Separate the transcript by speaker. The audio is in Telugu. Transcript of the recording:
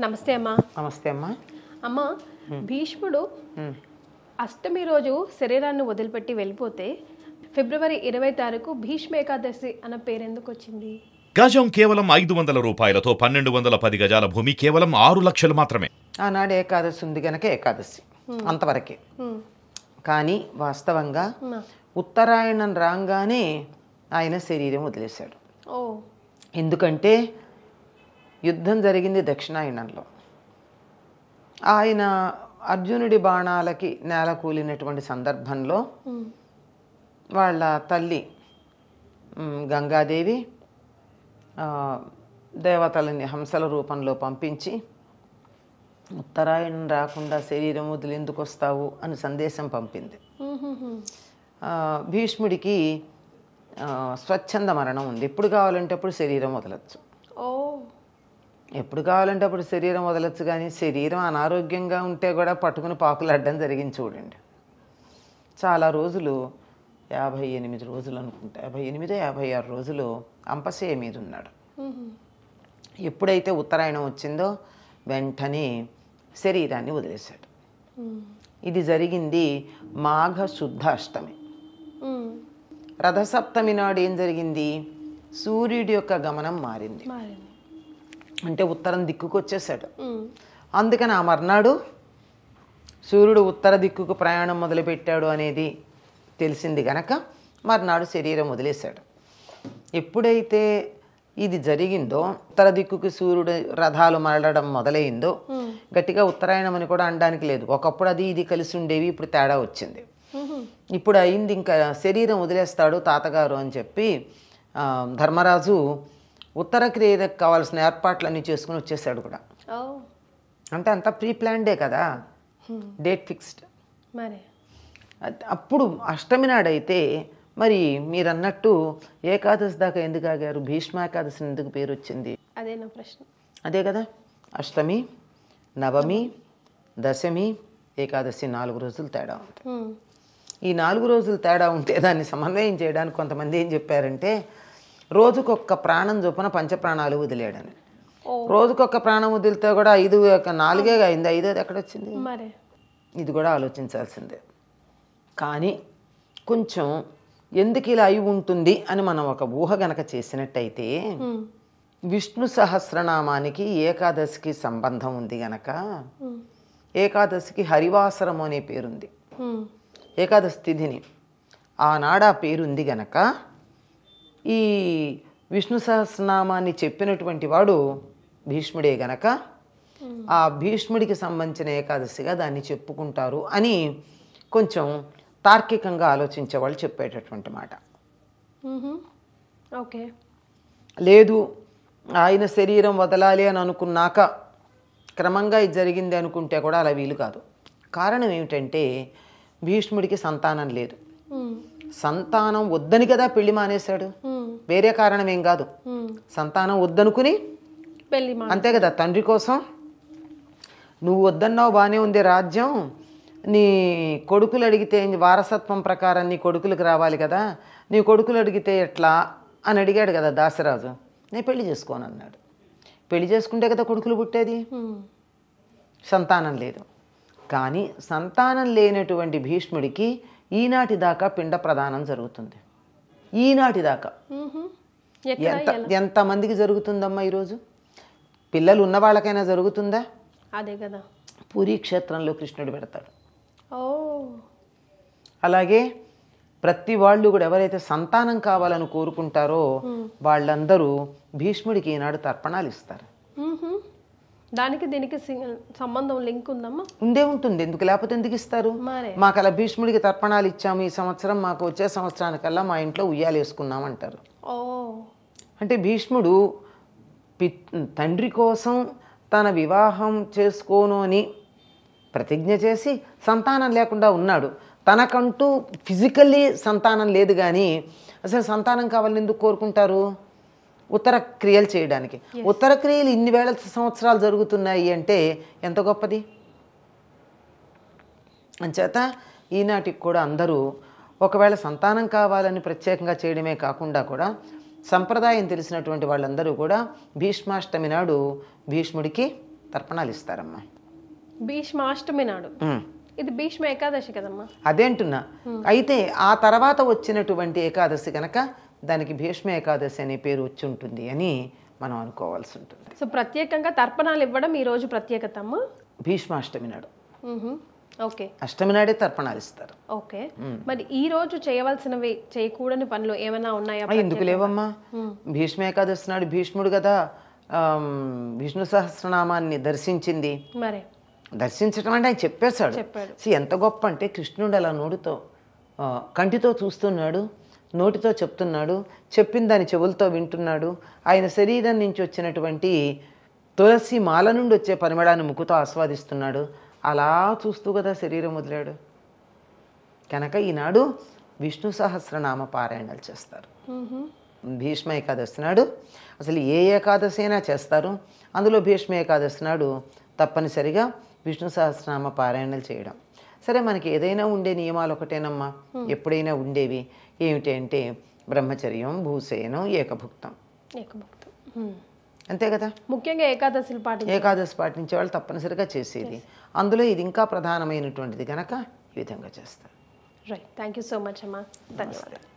Speaker 1: నమస్తే అమ్మా.
Speaker 2: నమస్తే అమ్మా.
Speaker 1: అమ్మా, భీష్ముడు అష్టమి రోజు శరీరాన్ని వదిలిపెట్టి వెళ్ళిపోతే ఫిబ్రవరి 20 తారీఖు భీష్మ ఏకాదశి అన్న పేరు ఎందుకు వచ్చింది?
Speaker 3: గజం కేవలం 500 రూపాయలతో 1210 గజాల భూమి కేవలం 6 లక్షలు మాత్రమే.
Speaker 2: ఆనాడు ఏకాదశి ఉంది గనక ఏకాదశి అంతవరకే. కానీ వాస్తవంగా ఉత్తరాయణం రాగానే ఆయన శరీరం వదిలేశాడు. ఎందుకంటే యుద్ధం జరిగింది దక్షిణాయనంలో. ఆయన అర్జునుడి బాణాలకి నేల కూలినటువంటి సందర్భంలో వాళ్ళ తల్లి గంగాదేవి దేవతలని హంసల రూపంలో పంపించి ఉత్తరాయణం రాకుండా శరీరం వదిలి ఎందుకు వస్తావు అని సందేశం పంపింది. భీష్ముడికి స్వచ్ఛంద మరణం ఉంది. ఎప్పుడు కావాలంటే అప్పుడు శరీరం వదలచ్చు, ఎప్పుడు కావాలంటే అప్పుడు శరీరం వదలచ్చు. కానీ శరీరం అనారోగ్యంగా ఉంటే కూడా పట్టుకుని పాకులాడడం జరిగింది చూడండి. చాలా రోజులు 58 రోజులు అనుకుంటా, 58 56 రోజులు అంపశయ్య మీద ఉన్నాడు. ఎప్పుడైతే ఉత్తరాయణం వచ్చిందో వెంటనే శరీరాన్ని వదిలేశాడు. ఇది జరిగింది మాఘ శుద్ధ అష్టమి. రథసప్తమి నాడు ఏం జరిగింది? సూర్యుడి యొక్క గమనం మారింది, అంటే ఉత్తరం దిక్కుకు వచ్చేసాడు. అందుకని ఆ మర్నాడు సూర్యుడు ఉత్తర దిక్కుకు ప్రయాణం మొదలుపెట్టాడు అనేది తెలిసింది గనక మర్నాడు శరీరం వదిలేశాడు. ఎప్పుడైతే ఇది జరిగిందో, ఉత్తర దిక్కుకి సూర్యుడు రథాలు మరలడం మొదలైందో, గట్టిగా ఉత్తరాయణం అని కూడా అనడానికి లేదు. ఒకప్పుడు అది ఇది కలిసి ఉండేవి, ఇప్పుడు తేడా వచ్చింది. ఇప్పుడు అయింది, ఇంకా శరీరం వదిలేస్తాడు తాతగారు అని చెప్పి ధర్మరాజు ఉత్తర క్రియకు కావాల్సిన ఏర్పాట్లన్నీ చేసుకుని వచ్చేసాడు కూడా. అంటే అంతా ప్రీ ప్లాన్డే కదా, డేట్ ఫిక్స్డ్. అప్పుడు అష్టమి నాడైతే మరి మీరు అన్నట్టు ఏకాదశి దాకా ఎందుకు ఆగారు? భీష్మ ఏకాదశి ఎందుకు పేరు వచ్చింది?
Speaker 1: అదే నా ప్రశ్న.
Speaker 2: అదే కదా, అష్టమి, నవమి, దశమి, ఏకాదశి 4 రోజులు తేడా ఉంటుంది. ఈ 4 రోజులు తేడా ఉంటే దాన్ని సమన్వయం చేయడానికి కొంతమంది ఏం చెప్పారంటే, రోజుకొక్క ప్రాణం చొప్పున పంచప్రాణాలు వదిలేయడని. రోజుకొక్క ప్రాణం వదిలితే కూడా 4 అయింది, 5 ఎక్కడొచ్చింది? ఇది కూడా ఆలోచించాల్సిందే. కానీ కొంచెం ఎందుకు ఇలా అయి ఉంటుంది అని మనం ఒక ఊహ గనక చేసినట్టయితే, విష్ణు సహస్రనామానికి ఏకాదశికి సంబంధం ఉంది గనక, ఏకాదశికి హరివాసరము అనే పేరుంది. ఏకాదశి తిథిని ఆనాడు ఆ పేరుంది గనక ఈ విష్ణు సహస్రనామాన్ని చెప్పినటువంటి వాడు భీష్ముడే గనక ఆ భీష్ముడికి సంబంధించిన ఏకాదశిగా దాన్ని చెప్పుకుంటారు అని కొంచెం తార్కికంగా ఆలోచించే వాళ్ళు చెప్పేటటువంటి మాట.
Speaker 1: ఓకే,
Speaker 2: లేదు ఆయన శరీరం వదలాలి అని అనుకున్నాక క్రమంగా ఇది జరిగింది అనుకుంటే కూడా అలా వీలు కాదు. కారణం ఏమిటంటే భీష్ముడికి సంతానం లేదు. సంతానం వద్దని కదా పెళ్లి మానేశాడు, వేరే కారణం ఏం కాదు. సంతానం వద్దనుకుని
Speaker 1: పెళ్లి,
Speaker 2: అంతే కదా. తండ్రి కోసం నువ్వు వద్దన్నావు, బాగానే ఉంది రాజ్యం, నీ కొడుకులు అడిగితే వారసత్వం ప్రకారం నీ కొడుకులకు రావాలి కదా, నీ కొడుకులు అడిగితే ఎట్లా అని అడిగాడు కదా దాసరాజు. నేను పెళ్లి చేసుకోను అన్నాడు. పెళ్లి చేసుకుంటే కదా కొడుకులు పుట్టేది. సంతానం లేదు. కానీ సంతానం లేనటువంటి భీష్ముడికి ఈనాటి దాకా పిండ ప్రదానం జరుగుతుంది. ఈనాటి దాకా ఎంతమందికి జరుగుతుందమ్మా ఈరోజు? పిల్లలు ఉన్న వాళ్ళకైనా జరుగుతుందా?
Speaker 1: అదే కదా,
Speaker 2: పూరీ క్షేత్రంలో కృష్ణుడు పెడతాడు. అలాగే ప్రతి వాళ్ళు కూడా ఎవరైతే సంతానం కావాలని కోరుకుంటారో వాళ్ళందరూ భీష్ముడికి ఈనాడు తర్పణాలు ఇస్తారు.
Speaker 1: దానికి దీనికి సంబంధం లింక్ ఉందమ్మా?
Speaker 2: ఉండే ఉంటుంది, ఎందుకు లేకపోతే ఎందుకు ఇస్తారు? మాకు అలా భీష్ముడికి తర్పణాలు ఇచ్చాము ఈ సంవత్సరం, మాకు వచ్చే సంవత్సరానికల్లా మా ఇంట్లో ఉయ్యాలు వేసుకున్నాం అంటారు. అంటే భీష్ముడు తండ్రి కోసం తన వివాహం చేసుకోను అని ప్రతిజ్ఞ చేసి సంతానం లేకుండా ఉన్నాడు. తనకంటూ ఫిజికల్లీ సంతానం లేదు, కానీ అసలు సంతానం కావాలని ఎందుకు కోరుకుంటారు? ఉత్తర క్రియలు చేయడానికి. ఉత్తర క్రియలు ఇన్ని వేల సంవత్సరాలు జరుగుతున్నాయి అంటే ఎంత గొప్పది. అంచేత ఈనాటికి కూడా అందరూ ఒకవేళ సంతానం కావాలని ప్రత్యేకంగా చేయడమే కాకుండా కూడా సంప్రదాయం తెలిసినటువంటి వాళ్ళందరూ కూడా భీష్మాష్టమి నాడు భీష్ముడికి తర్పణాలు ఇస్తారమ్మా.
Speaker 1: భీష్మాష్టమి నాడు.
Speaker 2: ఉమ్.
Speaker 1: ఇది భీష్మ ఏకాదశి కదమ్మా.
Speaker 2: అదేంటున్నా. అయితే ఆ తర్వాత వచ్చినటువంటి ఏకాదశి కనుక దానికి భీష్మ ఏకాదశి అనే పేరు వచ్చి ఉంటుంది అని మనం అనుకోవాల్సి ఉంటుంది.
Speaker 1: సో ప్రత్యేకంగా తర్పణాలు ఇవ్వడం ఈ రోజు ప్రత్యేకత అమ్మా.
Speaker 2: భీష్మాష్టమి నాడు.
Speaker 1: ఓకే.
Speaker 2: అష్టమి నాడే తర్పణాలు ఇస్తారు.
Speaker 1: ఓకే. మరి ఈ రోజు చేయవలసినవి చేయకూడని పనులు ఏమైనా ఉన్నాయా?
Speaker 2: ఎందుకు లేవమ్మా? భీష్మ ఏకాదశి నాడు భీష్ముడు కదా విష్ణు సహస్రనామాన్ని దర్శించింది.
Speaker 1: మరి
Speaker 2: దర్శించడం అంటే ఆయన చెప్పేశాడు. ఎంత గొప్ప అంటే కృష్ణుడు అలా నోటితో కంటితో చూస్తున్నాడు, నోటితో చెప్తున్నాడు, చెప్పిన దాని చెవులతో వింటున్నాడు. ఆయన శరీరం నుంచి వచ్చినటువంటి తులసి మాల నుండి వచ్చే పరిమళాన్ని ముక్కుతో ఆస్వాదిస్తున్నాడు. అలా చూస్తూ కదా శరీరం వదిలాడు. కనుక ఈనాడు విష్ణు సహస్రనామ పారాయణాలు చేస్తారు. భీష్మ ఏకాదశి నాడు అసలు ఏ ఏకాదశి అయినా చేస్తారు. అందులో భీష్మ ఏకాదశి నాడు తప్పనిసరిగా విష్ణు సహస్రనామ పారాయణలు చేయడం. సరే, మనకి ఏదైనా ఉండే నియమాలు ఒకటేనమ్మా, ఎప్పుడైనా ఉండేవి. ఏమిటి అంటే బ్రహ్మచర్యం, భూసేనం, ఏకభుక్తం. అంతే కదా.
Speaker 1: ముఖ్యంగా ఏకాదశి
Speaker 2: పాటించే వాళ్ళు తప్పనిసరిగా చేసేది. అందులో ఇది ఇంకా ప్రధానమైనటువంటిది కనుక ఈ విధంగా చేస్తారు.
Speaker 1: Right. Thank you so much అమ్మా. ధన్యవాదాలు.